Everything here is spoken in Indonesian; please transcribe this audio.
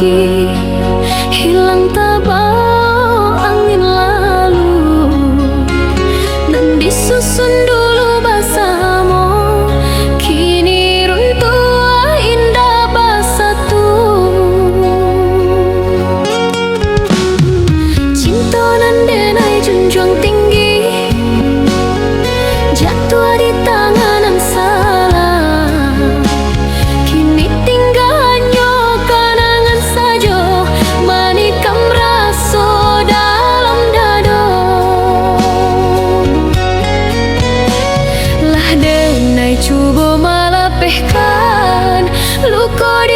lagi, hilang terbawa angin lalu, dan disusun dulu bersama. Kini runtuh indah bersatu. Cinta nan denai junjung tinggi, jatuh di tangan yang salah. Kini tinggal hanya kenangan saja, menikam rasa dalam dada. Lah denai cuba melepihkan luka